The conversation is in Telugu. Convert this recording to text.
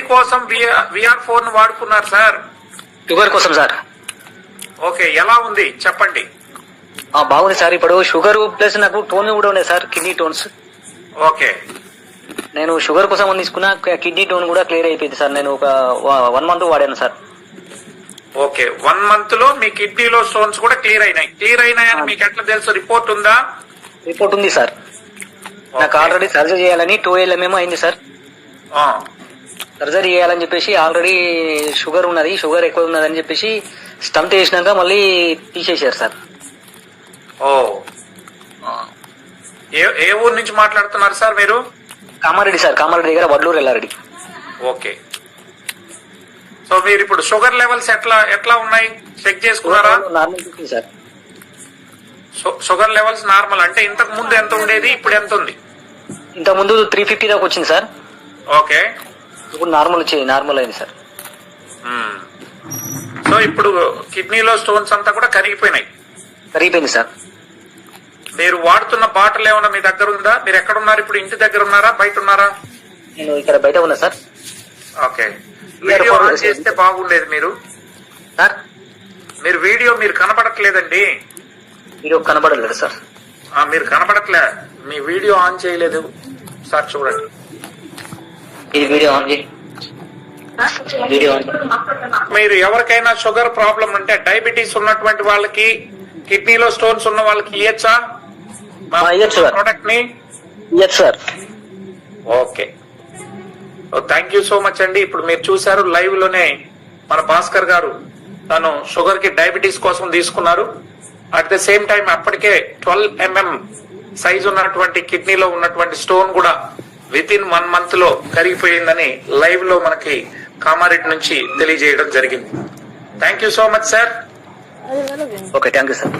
దేనికోసం VR4 ను వాడుకున్నారు సార్? షుగర్ కోసం సార్. ఓకే, ఎలా ఉంది చెప్పండి. బాగుంది సార్. ఇప్పుడు షుగర్ ప్లస్ నాకు టోన్ కూడా ఉన్నాయి సార్, కిడ్నీ టోన్స్. ఓకే, నేను షుగర్ కోసం తీసుకున్న కిడ్నీ టోన్ కూడా క్లియర్ అయిపోయింది సార్. నేను ఒక 1 month వాడాను సార్. ఓకే, 1 month లో మీ కిడ్నీలో స్టోన్స్ కూడా క్లియర్ అయినాయని మీకు ఎట్లా తెలుసు? రిపోర్ట్ ఉందా? రిపోర్ట్ ఉంది సార్. నాకు ఆల్రెడీ సర్జరీ చేయాలని 12 mm అయింది సార్. సర్జరీ చేయాలని చెప్పేసి ఆల్రెడీ షుగర్ ఉన్నది, షుగర్ ఎక్కువ ఉన్నదని చెప్పేసి స్టంట్ వేసినాక మళ్ళీ తీసేశారు సార్. ఓ, ఏ ఊరు నుంచి మాట్లాడుతున్నారు సార్ మీరు? కామారెడ్డి సార్, కామారెడ్డి దగ్గర వడ్లూరు ఎల్లారెడ్డి. ఓకే, సో మీరు ఇప్పుడు షుగర్ లెవెల్స్ ఎట్లా ఉన్నాయి చెక్ చేసుకున్నారా? Normal sir. Sugar levels normal అంటే ఇంతకు ముందు ఎంత ఉండేది, ఇప్పుడు ఎంత ఉంది? ఇంత ముందు 350 దాకా వచ్చింది సార్. ఓకే, ఇప్పుడు నార్మల్ అయింది సార్. సో ఇప్పుడు కిడ్నీలో స్టోన్స్ అంతా కూడా కరిగిపోయింది సార్. మీరు వాడుతున్న బాటిల్ ఏమన్నా మీ దగ్గర ఉందా? మీరు ఎక్కడ ఉన్నారు ఇప్పుడు? ఇంటి దగ్గర ఉన్నారా, బయట ఉన్నారా? నేను ఇక్కడ బయట ఉన్నా సార్. ఓకే, వీడియో ఆన్ చేస్తే బాగుండేది మీరు సార్. మీరు కనపడట్లేదండి. వీడియో కనబడలేదు సార్. మీరు కనపడట్లే, మీ వీడియో ఆన్ చేయలేదు సార్. చూడండి, ఇది వీడియో ఆన్ చేయి. మీరు ఎవరికైనా షుగర్ ప్రాబ్లం అంటే డయాబెటీస్ ఉన్నటువంటి వాళ్ళకి, కిడ్నీలో స్టోన్స్ ఉన్న వాళ్ళకి ఇయ్యచ్చా ప్రోడక్ట్ ని? Sir. Okay, thank you so much అండి. ఇప్పుడు మీరు చూశారు లైవ్ లోనే మన భాస్కర్ గారు తను షుగర్ కి డయాబెటీస్ కోసం తీసుకున్నారు. అట్ ద సేమ్ టైం అప్పటికే 12 mm సైజ్ ఉన్నటువంటి కిడ్నీలో ఉన్నటువంటి స్టోన్ కూడా విత్ ఇన్ 1 month లో కరిగిపోయిందని లైవ్ లో మనకి కామారెడ్డి నుంచి తెలియజేయడం జరిగింది. Thank you so much sir. Okay, thank you sir.